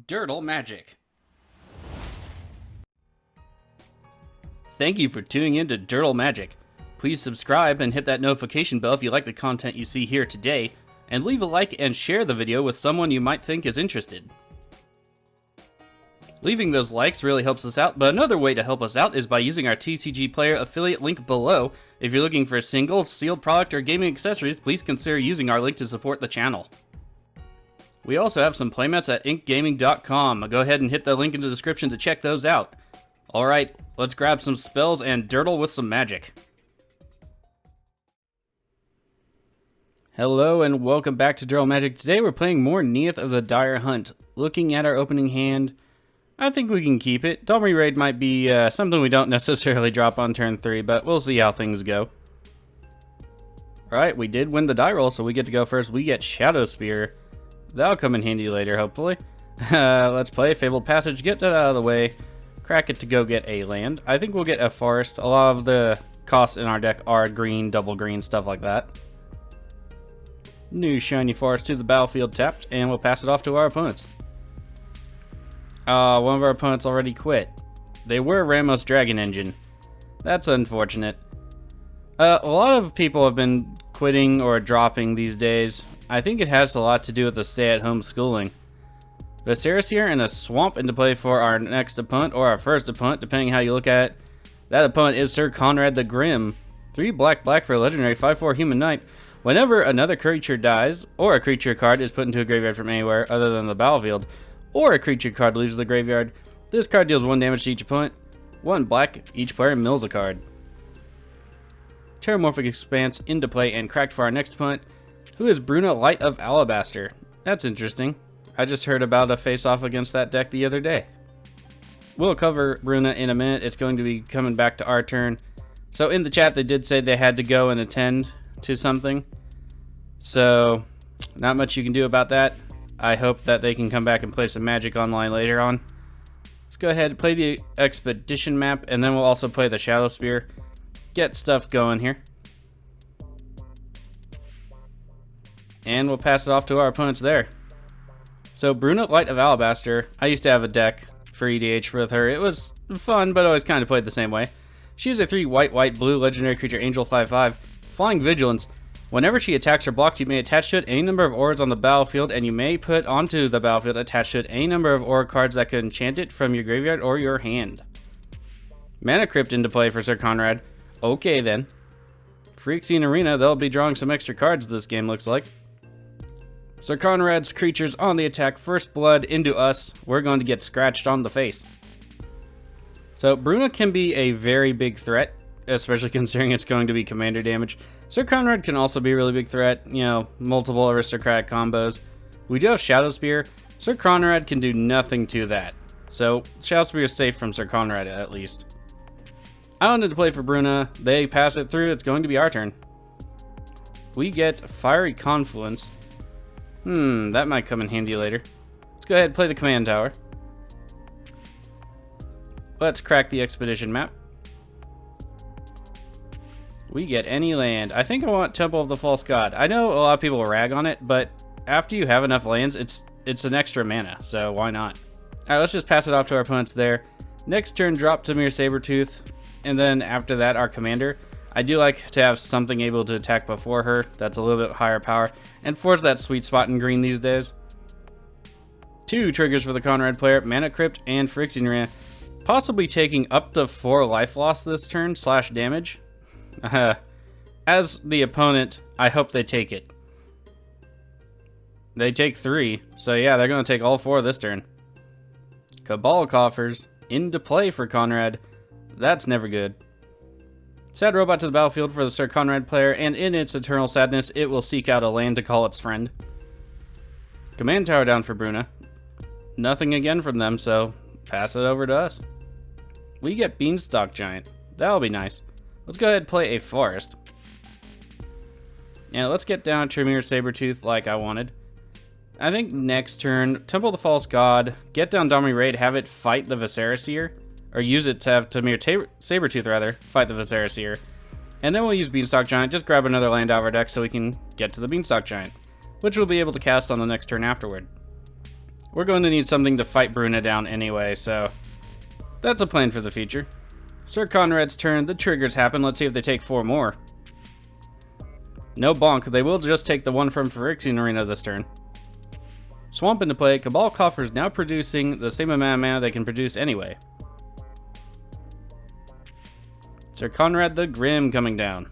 Durdle Magic. Thank you for tuning in to Durdle Magic. Please subscribe and hit that notification bell if you like the content you see here today, and leave a like and share the video with someone you might think is interested. Leaving those likes really helps us out, but another way to help us out is by using our TCG Player affiliate link below. If you're looking for singles, sealed product, or gaming accessories, please consider using our link to support the channel. We also have some playmats at inkgaming.com. Go ahead and hit the link in the description to check those out. Alright, let's grab some spells and durdle with some magic. Hello and welcome back to Durdle Magic. Today we're playing more Neyith of the Dire Hunt. Looking at our opening hand, I think we can keep it. Domri Raid might be something we don't necessarily drop on turn 3, but we'll see how things go. Alright, we did win the die roll, so we get to go first. We get Shadow Spear. That'll come in handy later, hopefully. Let's play Fabled Passage, get that out of the way, crack it to go get a land. I think we'll get a forest. A lot of the costs in our deck are green, double green, stuff like that. New shiny forest to the battlefield tapped, and we'll pass it off to our opponents. One of our opponents already quit. They were Ramos Dragon Engine. That's unfortunate. A lot of people have been quitting or dropping these days. I think it has a lot to do with the stay-at-home schooling. Viserys and a swamp into play for our next opponent, or our first opponent, depending how you look at it. That opponent is Sir Konrad the Grim. 3 black for a legendary 5/4 human knight. Whenever another creature dies, or a creature card is put into a graveyard from anywhere other than the battlefield, or a creature card leaves the graveyard, this card deals 1 damage to each opponent. 1 black, each player mills a card. Terramorphic Expanse into play and cracked for our next opponent, who is Bruna, Light of Alabaster. That's interesting. I just heard about a face-off against that deck the other day. We'll cover Bruna in a minute. It's going to be coming back to our turn. So in the chat, they did say they had to go and attend to something. So not much you can do about that. I hope that they can come back and play some Magic online later on. Let's go ahead and play the Expedition map, and then we'll also play the Shadow Spear. Get stuff going here. And we'll pass it off to our opponents there. So Bruna, Light of Alabaster. I used to have a deck for EDH with her. It was fun, but always kind of played the same way. She's a 3 white blue legendary creature, Angel 5/5. Flying Vigilance. Whenever she attacks or blocks, you may attach to it any number of auras on the battlefield, and you may put onto the battlefield attached to it any number of aura cards that could enchant it from your graveyard or your hand. Mana Crypt into play for Sir Konrad. Okay then. Phyrexian Arena, they'll be drawing some extra cards this game, looks like. Sir Konrad's creatures on the attack, First Blood into us. We're going to get scratched on the face. So Bruna can be a very big threat, especially considering it's going to be commander damage. Sir Konrad can also be a really big threat, you know, multiple aristocrat combos. We do have Shadow Spear. Sir Konrad can do nothing to that. So Shadow Spear is safe from Sir Konrad at least. I wanted to play for Bruna. They pass it through. It's going to be our turn. We get Fiery Confluence. That might come in handy later. Let's go ahead and play the command tower. Let's crack the Expedition map. We get any land. I think I want Temple of the False God. I know a lot of people rag on it, but after you have enough lands, it's an extra mana, so why not? Alright, let's just pass it off to our opponents there. Next turn, drop Tamir Sabertooth, and then after that, our commander. I do like to have something able to attack before her. That's a little bit higher power, and force that sweet spot in green these days. 2 triggers for the Konrad player, Mana Crypt and Phyrexian Arena. Possibly taking up to 4 life loss this turn, / damage. As the opponent, I hope they take it. They take 3, so yeah, they're going to take all 4 this turn. Cabal Coffers into play for Konrad. That's never good. Sad Robot to the battlefield for the Sir Konrad player, and in its eternal sadness, it will seek out a land to call its friend. Command Tower down for Bruna. Nothing again from them, so pass it over to us. We get Beanstalk Giant. That'll be nice. Let's go ahead and play a forest. And let's get down Tamir Sabertooth like I wanted. I think next turn, Temple of the False God, get down Domri Raid, have it fight the Viserys, or use it to have Tamir Sabertooth rather, fight the Viserys. And then we'll use Beanstalk Giant, just grab another land out of our deck so we can get to the Beanstalk Giant, which we'll be able to cast on the next turn afterward. We're going to need something to fight Bruna down anyway, so that's a plan for the future. Sir Konrad's turn. The triggers happen. Let's see if they take 4 more. No bonk. They will just take the one from Phyrexian Arena this turn. Swamp into play. Cabal Coffers now producing the same amount of mana they can produce anyway. Sir Konrad the Grim coming down.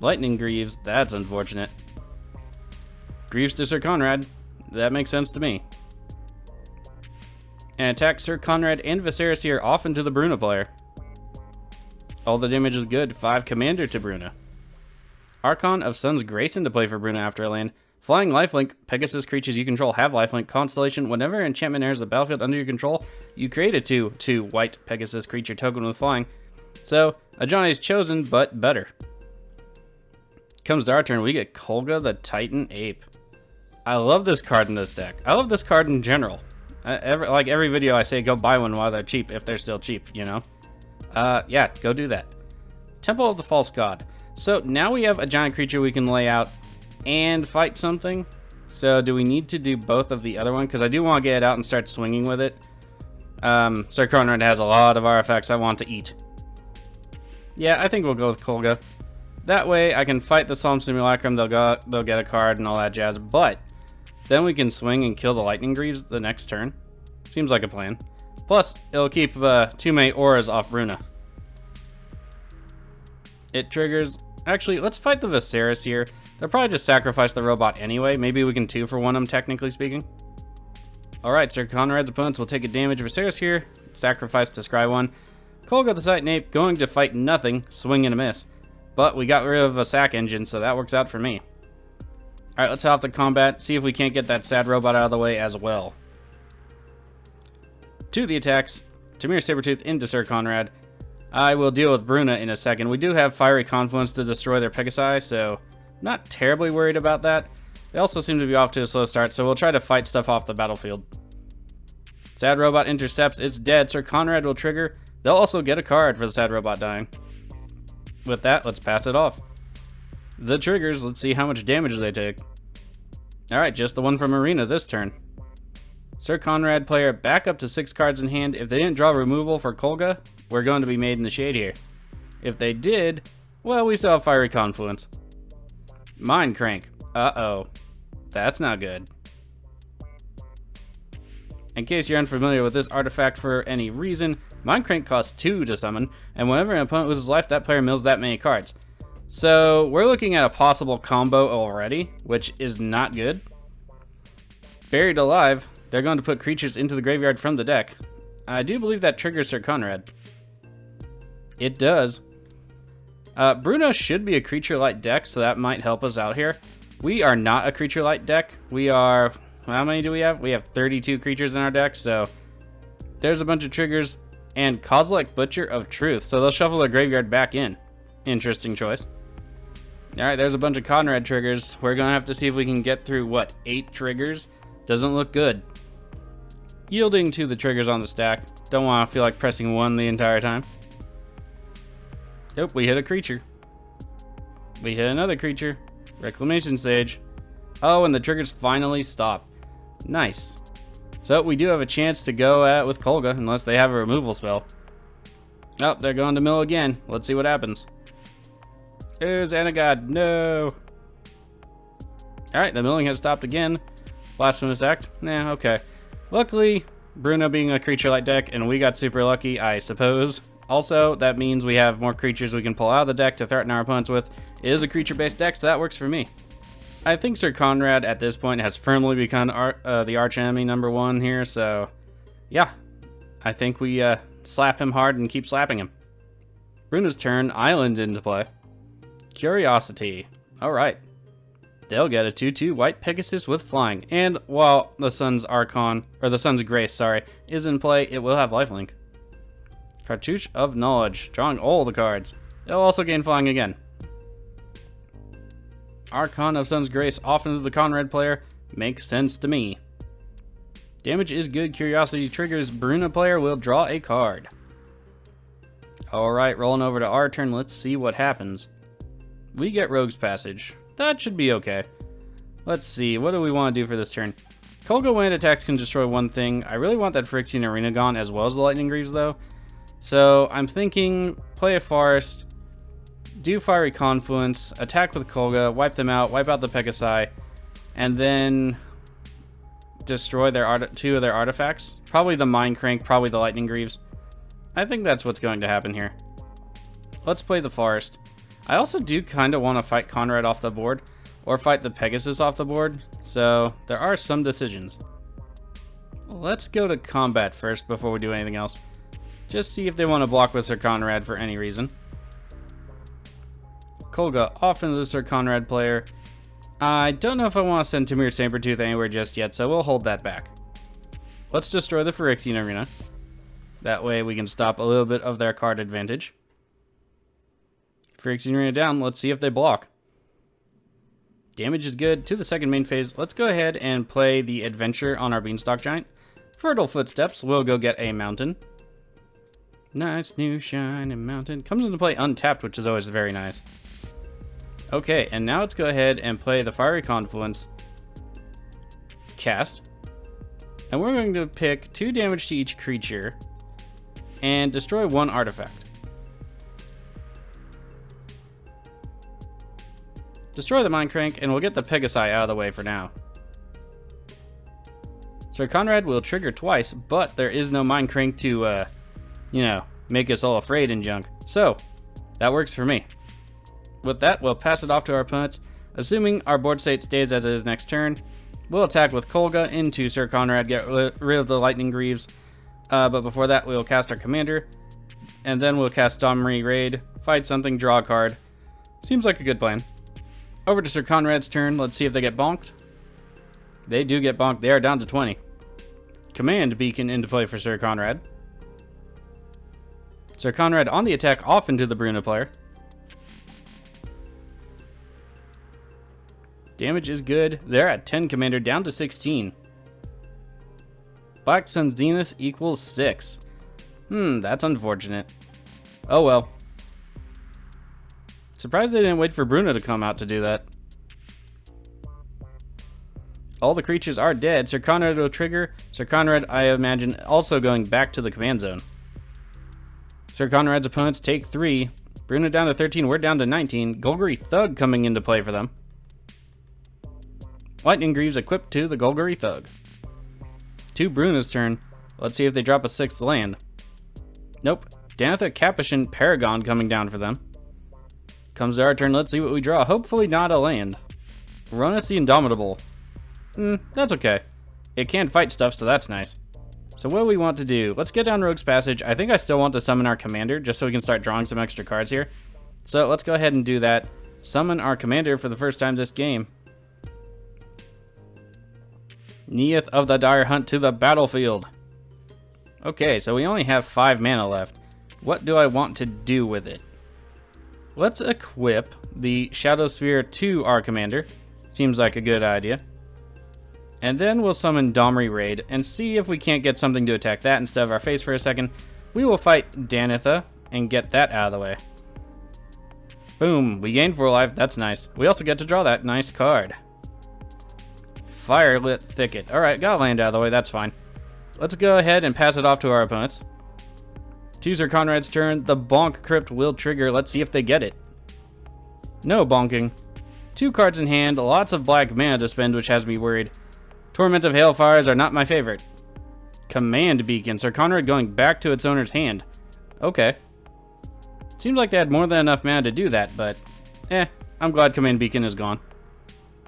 Lightning Greaves. That's unfortunate. Greaves to Sir Konrad. That makes sense to me. And attack Sir Konrad and Viserys here off into the Bruna player. All the damage is good. 5 Commander to Bruna. Archon of Sun's Grace into play for Bruna after a land. Flying lifelink. Pegasus creatures you control have lifelink. Constellation. Whenever an enchantment enters the battlefield under your control, you create a 2/2 white Pegasus creature token with flying. So, Ajani's chosen, but better. Comes to our turn. We get Kolga the Titan Ape. I love this card in this deck. I love this card in general. Every video I say go buy one while they're cheap, if they're still cheap, you know? Yeah, go do that. Temple of the False God. So now we have a giant creature we can lay out and fight something. So do we need to do both of the other one? Because I do want to get it out and start swinging with it. Sir Konrad has a lot of artifacts I want to eat. Yeah, I think we'll go with Kolga. That way I can fight the Solemn Simulacrum, they'll get a card and all that jazz, but then we can swing and kill the Lightning Greaves the next turn. Seems like a plan. Plus, it'll keep 2 many auras off Bruna. It triggers... Actually, let's fight the Viserys here. They'll probably just sacrifice the robot anyway. Maybe we can 2-for-1 them, technically speaking. Alright, Sir Konrad's opponents will take a damage. Viserys here, sacrifice to scry 1. Kolga the Titan Ape, going to fight nothing, swing and a miss. But we got rid of a sack engine, so that works out for me. Alright, let's head off to combat, see if we can't get that sad robot out of the way as well. To the attacks, Tamir Sabertooth into Sir Konrad. I will deal with Bruna in a second. We do have Fiery Confluence to destroy their Pegasi, so not terribly worried about that. They also seem to be off to a slow start, so we'll try to fight stuff off the battlefield. Sad Robot intercepts, it's dead. Sir Konrad will trigger. They'll also get a card for the Sad Robot dying. With that, let's pass it off. The triggers, let's see how much damage they take. Alright, just the one from Arena this turn. Sir Konrad player back up to 6 cards in hand. If they didn't draw removal for Kolga, we're going to be made in the shade here. If they did, well, we still have Fiery Confluence. Mind Crank. Uh-oh. That's not good. In case you're unfamiliar with this artifact for any reason, Mind Crank costs 2 to summon, and whenever an opponent loses life, that player mills that many cards. So we're looking at a possible combo already, which is not good. Buried Alive, they're going to put creatures into the graveyard from the deck. I do believe that triggers Sir Konrad. It does. Bruna should be a creature-light deck, so that might help us out here. We are not a creature-light deck. We are... How many do we have? We have 32 creatures in our deck, so... There's a bunch of triggers. And Kozilek Butcher of Truth, so they'll shuffle their graveyard back in. Interesting choice. Alright, there's a bunch of Konrad triggers. We're gonna have to see if we can get through, what, 8 triggers? Doesn't look good. Yielding to the triggers on the stack. Don't want to feel like pressing 1 the entire time. Nope, we hit a creature. We hit another creature. Reclamation Sage. Oh, and the triggers finally stop. Nice. So we do have a chance to go with Kolga, unless they have a removal spell. Oh, they're going to mill again. Let's see what happens. Oh, Xanagod, no. Alright, the milling has stopped again. Blasphemous Act? Nah, okay. Luckily, Bruna being a creature-light deck, and we got super lucky, I suppose. Also, that means we have more creatures we can pull out of the deck to threaten our opponents with. It is a creature-based deck, so that works for me. I think Sir Konrad, at this point, has firmly become the archenemy #1 here, so... Yeah. I think we slap him hard and keep slapping him. Bruna's turn, Island into play. Curiosity. Alright. They'll get a 2/2 white Pegasus with flying. And while the Sun's Archon, or the Sun's Grace, sorry, is in play, it will have lifelink. Cartouche of Knowledge, drawing all the cards. It'll also gain flying again. Archon of Sun's Grace off into the Konrad player. Makes sense to me. Damage is good. Curiosity triggers. Bruna player will draw a card. Alright, rolling over to our turn. Let's see what happens. We get Rogue's Passage. That should be okay. Let's see. What do we want to do for this turn? Kolga, when it attacks, can destroy one thing. I really want that Phyrexian Arena gone as well as the Lightning Greaves, though. So I'm thinking play a Forest, do Fiery Confluence, attack with Kolga, wipe them out, wipe out the Pegasi, and then destroy their two of their artifacts. Probably the Mind Crank, probably the Lightning Greaves. I think that's what's going to happen here. Let's play the Forest. I also do kind of want to fight Konrad off the board, or fight the Pegasus off the board, so there are some decisions. Let's go to combat first before we do anything else. Just see if they want to block with Sir Konrad for any reason. Kolga off into the Sir Konrad player. I don't know if I want to send Tamir Sabertooth anywhere just yet, so we'll hold that back. Let's destroy the Phyrexian Arena. That way we can stop a little bit of their card advantage. Phyrexian Arena down, let's see if they block. Damage is good. To the second main phase, let's go ahead and play the Adventure on our Beanstalk Giant. Fertile Footsteps, we'll go get a Mountain. Nice new shining mountain. Comes into play untapped, which is always very nice. Okay, and now let's go ahead and play the Fiery Confluence. Cast. And we're going to pick 2 damage to each creature and destroy 1 artifact. Destroy the Mind Crank, and we'll get the Pegasi out of the way for now. Sir Konrad will trigger twice, but there is no Mind Crank to, you know, make us all afraid and junk. So, that works for me. With that, we'll pass it off to our opponents. Assuming our board state stays as it is next turn, we'll attack with Kolga into Sir Konrad, get rid of the Lightning Greaves. But before that, we'll cast our commander, and then we'll cast Domri Raid, fight something, draw a card. Seems like a good plan. Over to Sir Konrad's turn. Let's see if they get bonked. They do get bonked. They are down to 20. Command Beacon into play for Sir Konrad. Sir Konrad on the attack off into the Bruna player. Damage is good. They're at 10 commander, down to 16. Black Sun Zenith equals 6. That's unfortunate. Oh well. Surprised they didn't wait for Bruna to come out to do that. All the creatures are dead. Sir Konrad will trigger. Sir Konrad, I imagine, also going back to the command zone. Sir Konrad's opponents take 3. Bruna down to 13. We're down to 19. Golgari Thug coming into play for them. Lightning Greaves equipped to the Golgari Thug. To Bruna's turn. Let's see if they drop a 6th land. Nope. Danitha Capuchin Paragon coming down for them. Comes to our turn. Let's see what we draw. Hopefully not a land. Ronus the Indomitable. That's okay. It can fight stuff, so that's nice. So what do we want to do? Let's get down Rogue's Passage. I think I still want to summon our commander, just so we can start drawing some extra cards here. So let's go ahead and do that. Summon our commander for the first time this game. Neyith of the Dire Hunt to the battlefield. Okay, so we only have 5 mana left. What do I want to do with it? Let's equip the Shadow Sphere to our commander. Seems like a good idea. And then we'll summon Domri Raid and see if we can't get something to attack that instead of our face for a second. We will fight Danitha and get that out of the way. Boom, we gained 4 life, that's nice. We also get to draw that nice card. Firelit Thicket. Alright, got land out of the way, that's fine. Let's go ahead and pass it off to our opponents. To Sir Konrad's turn, the Bonk Crypt will trigger. Let's see if they get it. No bonking. 2 cards in hand, lots of black mana to spend, which has me worried. Torment of Hailfires are not my favorite. Command Beacon. Sir Konrad going back to its owner's hand. Okay. Seems like they had more than enough mana to do that, but I'm glad Command Beacon is gone.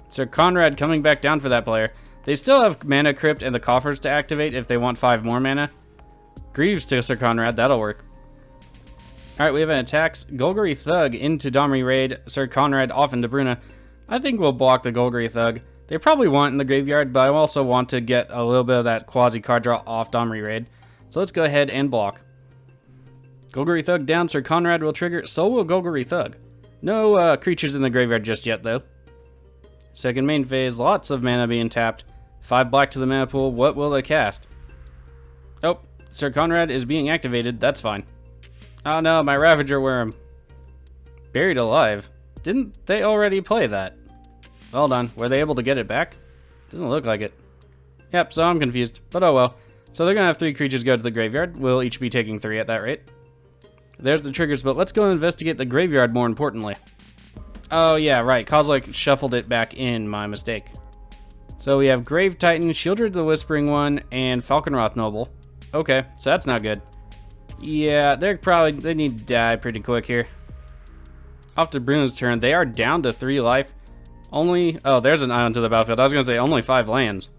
Sir Konrad coming back down for that player. They still have Mana Crypt and the coffers to activate if they want 5 more mana. Greaves to Sir Konrad, that'll work. Alright, we have an attacks. Golgari Thug into Domri Raid. Sir Konrad off into Bruna. I think we'll block the Golgari Thug. They probably want in the graveyard, but I also want to get a little bit of that quasi card draw off Domri Raid. So let's go ahead and block. Golgari Thug down. Sir Konrad will trigger. So will Golgari Thug. No creatures in the graveyard just yet, though. Second main phase. Lots of mana being tapped. 5 black to the mana pool. What will they cast? Oh, Sir Konrad is being activated. That's fine. Oh no, my Ravager Worm. Buried alive. Didn't they already play that? Well done. Were they able to get it back? Doesn't look like it. Yep, so I'm confused, but oh well. So they're gonna have 3 creatures go to the graveyard. We'll each be taking 3 at that rate. There's the triggers, but let's go investigate the graveyard more importantly. Oh yeah, right, Kozilek shuffled it back in, my mistake. So we have Grave Titan, Shieldred the Whispering One, and Falconroth Noble. Okay, so that's not good. Yeah, they need to die pretty quick here. Off to Bruna's turn. They are down to 3 life. Oh, there's an island to the battlefield. I was gonna say only 5 lands.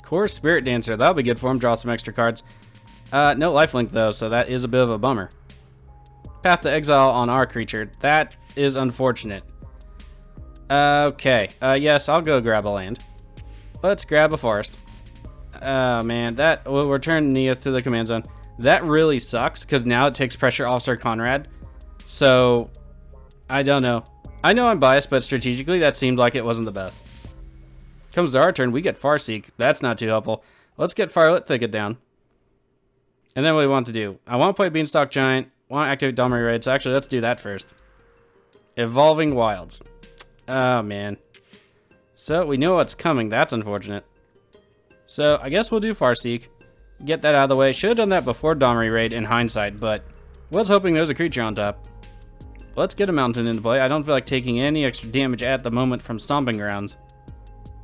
Core Spirit Dancer, that'll be good for him. Draw some extra cards. No lifelink though, so that is a bit of a bummer. Path to Exile on our creature. That is unfortunate. Okay, yes, I'll go grab a land. Let's grab a forest. Oh man, we'll return Neyith to the command zone. That really sucks, because now it takes pressure off Sir Konrad. So, I don't know. I know I'm biased, but strategically that seemed like it wasn't the best. Comes to our turn, we get Farseek. That's not too helpful. Let's get Firelit Thicket down. And then what do we want to do? I want to play Beanstalk Giant. Want to activate Dominary Raid, so actually let's do that first. Evolving Wilds. Oh man. So we know what's coming. That's unfortunate. So I guess we'll do Farseek. Get that out of the way. Should have done that before Dominary Raid in hindsight, but was hoping there was a creature on top. Let's get a mountain into play. I don't feel like taking any extra damage at the moment from Stomping Grounds.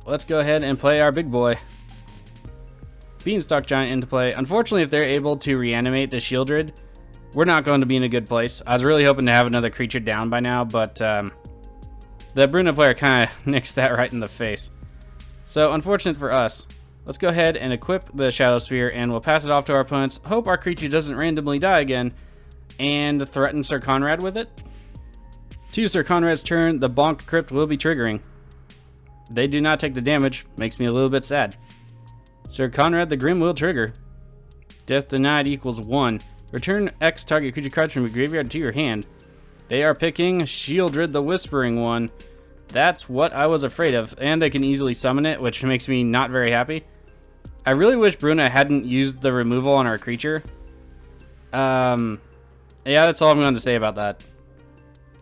Let's go ahead and play our big boy. Beanstalk Giant into play. Unfortunately, if they're able to reanimate the Shieldred, we're not going to be in a good place. I was really hoping to have another creature down by now, but the Bruna player kind of nixed that right in the face. So, unfortunate for us. Let's go ahead and equip the Shadow Sphere, and we'll pass it off to our opponents. Hope our creature doesn't randomly die again, and threaten Sir Konrad with it. To Sir Konrad's turn, the Bonk Crypt will be triggering. They do not take the damage, makes me a little bit sad. Sir Konrad the Grim will trigger. Death denied equals 1. Return X target creature cards from your graveyard to your hand. They are picking Shieldred the Whispering One. That's what I was afraid of, and they can easily summon it, which makes me not very happy. I really wish Bruna hadn't used the removal on our creature. Yeah, that's all I'm going to say about that.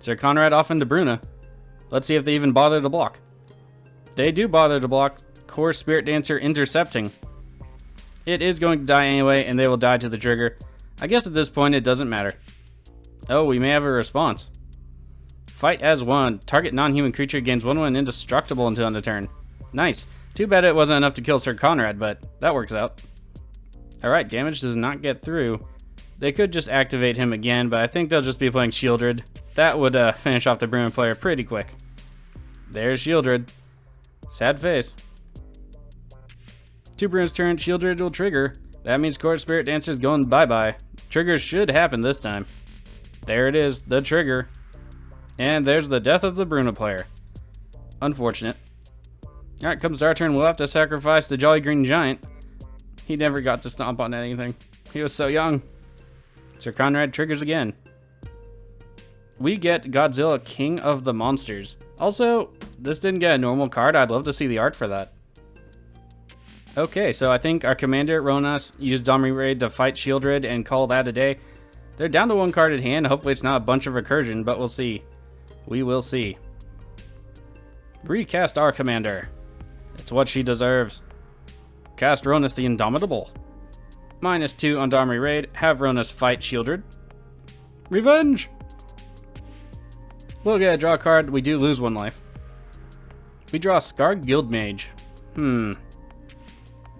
Sir Konrad off into Bruna. Let's see if they even bother to block. They do bother to block. Core Spirit Dancer intercepting. It is going to die anyway, and they will die to the trigger. I guess at this point it doesn't matter. Oh, we may have a response. Fight as one. Target non-human creature gains 1/1 indestructible until end of turn. Nice. Too bad it wasn't enough to kill Sir Konrad, but that works out. Alright, damage does not get through. They could just activate him again, but I think they'll just be playing Shieldred. That would finish off the Bruna player pretty quick. There's Shieldred. Sad face. To Bruna's turn, Shieldred will trigger. That means Core Spirit Dancer's going bye-bye. Trigger should happen this time. There it is, the trigger. And there's the death of the Bruna player. Unfortunate. Alright, comes our turn. We'll have to sacrifice the Jolly Green Giant. He never got to stomp on anything. He was so young. Sir Konrad triggers again. We get Godzilla, King of the Monsters. Also, this didn't get a normal card. I'd love to see the art for that. Okay, so I think our commander, Ronas, used Dominary Raid to fight Shieldred and call that a day. They're down to 1 card at hand. Hopefully it's not a bunch of recursion, but we'll see. We will see. Recast our commander. It's what she deserves. Cast Ronas the Indomitable. -2 on Dominary Raid. Have Ronas fight Shieldred. Revenge! We'll get a draw card. We do lose 1 life. We draw Scar Guildmage.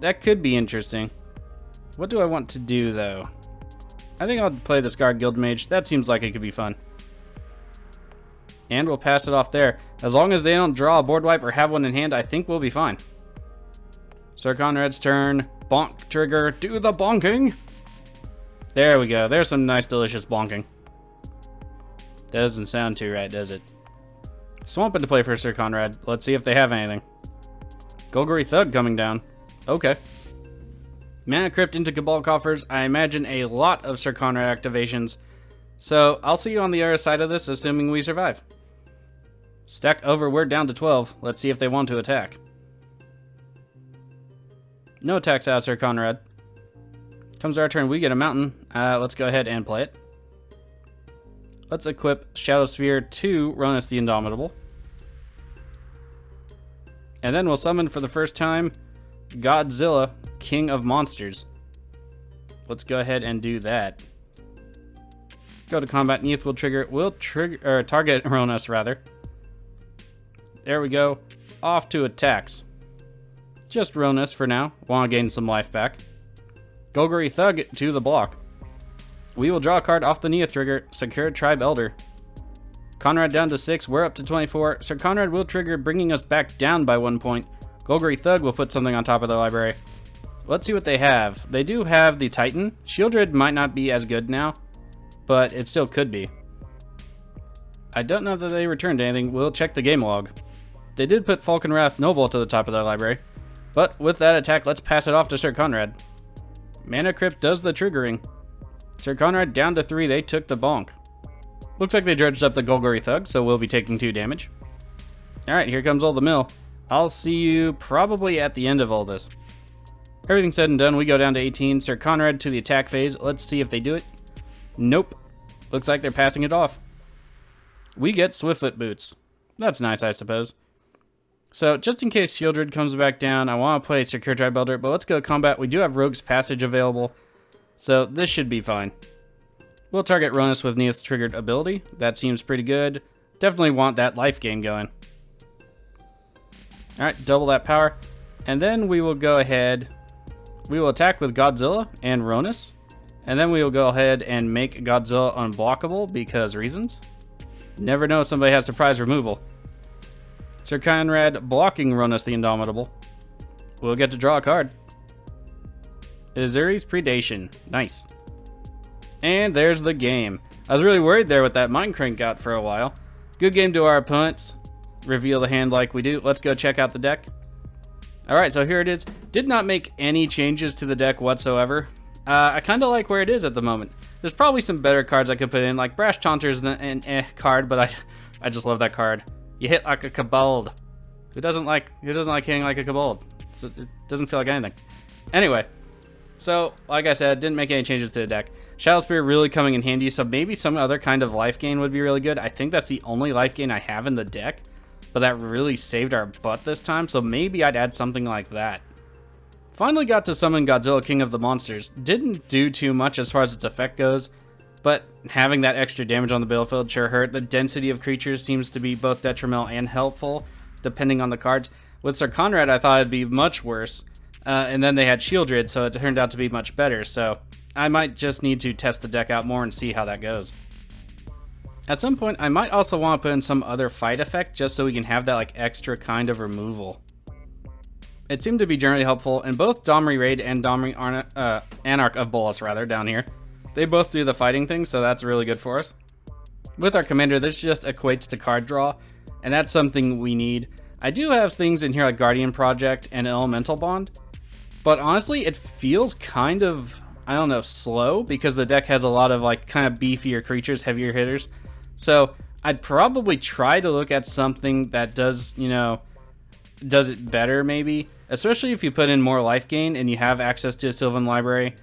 That could be interesting. What do I want to do, though? I think I'll play the Scar Guildmage. That seems like it could be fun. And we'll pass it off there. As long as they don't draw a board wipe or have one in hand, I think we'll be fine. Sir Konrad's turn. Bonk trigger. Do the bonking! There we go. There's some nice, delicious bonking. Doesn't sound too right, does it? Swamp into play for Sir Konrad. Let's see if they have anything. Golgari Thug coming down. Okay. Mana Crypt into Cabal Coffers. I imagine a lot of Sir Konrad activations. So, I'll see you on the other side of this, assuming we survive. Stack over, we're down to 12. Let's see if they want to attack. No attacks out of Sir Konrad. Comes our turn, we get a mountain. Let's go ahead and play it. Let's equip Shadow Sphere to Ronas the Indomitable. And then we'll summon for the first time Godzilla, King of Monsters. Let's go ahead and do that. Go to combat. Neyith will target Ronus rather. There we go. Off to attacks. Just Ronus for now. Want to gain some life back. Golgari Thug to the block. We will draw a card off the Neyith trigger. Secure Tribe Elder. Konrad down to 6. We're up to 24. Sir Konrad will trigger, bringing us back down by 1 point. Golgari Thug will put something on top of the library. Let's see what they have. They do have the Titan. Shieldred might not be as good now, but it still could be. I don't know that they returned anything. We'll check the game log. They did put Falconwrath Noble to the top of their library, but with that attack, let's pass it off to Sir Konrad. Mana Crypt does the triggering. Sir Konrad down to 3. They took the bonk. Looks like they dredged up the Golgari Thug, so we'll be taking 2 damage. Alright, here comes all the mill. I'll see you probably at the end of all this. Everything said and done, we go down to 18. Sir Konrad to the attack phase. Let's see if they do it. Nope. Looks like they're passing it off. We get Swiftfoot Boots. That's nice, I suppose. So, just in case Shieldred comes back down, I want to play Secure Tribe Elder, but let's go combat. We do have Rogue's Passage available, so this should be fine. We'll target Ronus with Neyith's triggered ability. That seems pretty good. Definitely want that life gain going. Alright, double that power. And then we will go ahead. We will attack with Godzilla and Ronus. And then we will go ahead and make Godzilla unblockable because reasons. Never know if somebody has surprise removal. Sir Konrad blocking Ronus the Indomitable. We'll get to draw a card. Azuri's Predation. Nice. And there's the game. I was really worried there with that Mind Crank out for a while. Good game to our opponents. Reveal the hand like we do. Let's go check out the deck. Alright, so here it is. Did not make any changes to the deck whatsoever. I kind of like where it is at the moment. There's probably some better cards I could put in, like Brash Taunter's an card, but I just love that card. You hit like a kobold. Who doesn't like hitting like a kobold? It doesn't feel like anything. Anyway, so like I said, didn't make any changes to the deck. Shadow Spear really coming in handy, so maybe some other kind of life gain would be really good. I think that's the only life gain I have in the deck, but that really saved our butt this time, so maybe I'd add something like that. Finally got to summon Godzilla, King of the Monsters. Didn't do too much as far as its effect goes, but having that extra damage on the battlefield sure hurt. The density of creatures seems to be both detrimental and helpful, depending on the cards. With Sir Konrad, I thought it'd be much worse, and then they had Shieldred, so it turned out to be much better, so I might just need to test the deck out more and see how that goes. At some point, I might also want to put in some other fight effect, just so we can have that like extra kind of removal. It seemed to be generally helpful, and both Domri Raid and Domri Anarch of Bolas, rather, down here, they both do the fighting thing, so that's really good for us. With our commander, this just equates to card draw, and that's something we need. I do have things in here like Guardian Project and Elemental Bond, but honestly, it feels kind of, I don't know, slow, because the deck has a lot of like kind of beefier creatures, heavier hitters. So I'd probably try to look at something that does, you know, does it better maybe, especially if you put in more life gain and you have access to a Sylvan library.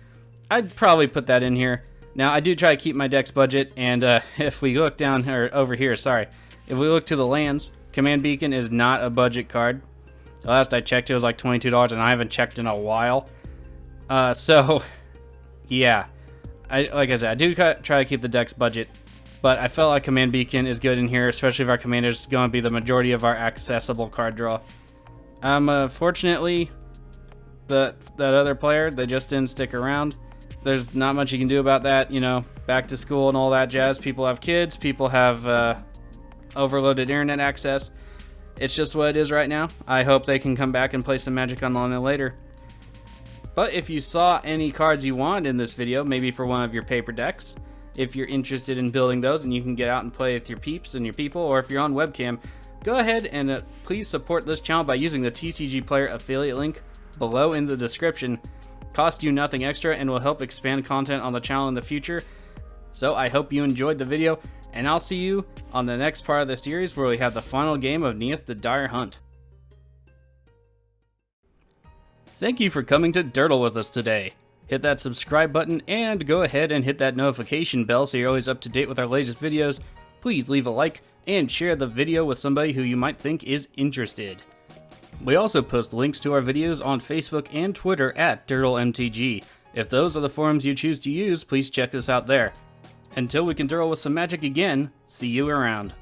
I'd probably put that in here. Now I do try to keep my deck's budget, and if we look down or over here, sorry, if we look to the lands, Command Beacon is not a budget card. The last I checked, it was like $22, and I haven't checked in a while. So yeah, like I said, I do try to keep the deck's budget, but I felt like Command Beacon is good in here, especially if our commander is going to be the majority of our accessible card draw. Fortunately, that other player, they just didn't stick around. There's not much you can do about that, you know, back to school and all that jazz. People have kids, people have overloaded internet access. It's just what it is right now. I hope they can come back and play some Magic Online later. But if you saw any cards you want in this video, maybe for one of your paper decks, if you're interested in building those and you can get out and play with your peeps and your people, or if you're on webcam, go ahead and please support this channel by using the TCG Player affiliate link below in the description. Cost you nothing extra and will help expand content on the channel in the future. So I hope you enjoyed the video, and I'll see you on the next part of the series where we have the final game of Neyith the Dire Hunt. Thank you for coming to Durdle with us today. Hit that subscribe button and go ahead and hit that notification bell so you're always up to date with our latest videos. Please leave a like and share the video with somebody who you might think is interested. We also post links to our videos on Facebook and Twitter at DurdleMTG. If those are the forums you choose to use, please check us out there. Until we can Durdle with some magic again, see you around.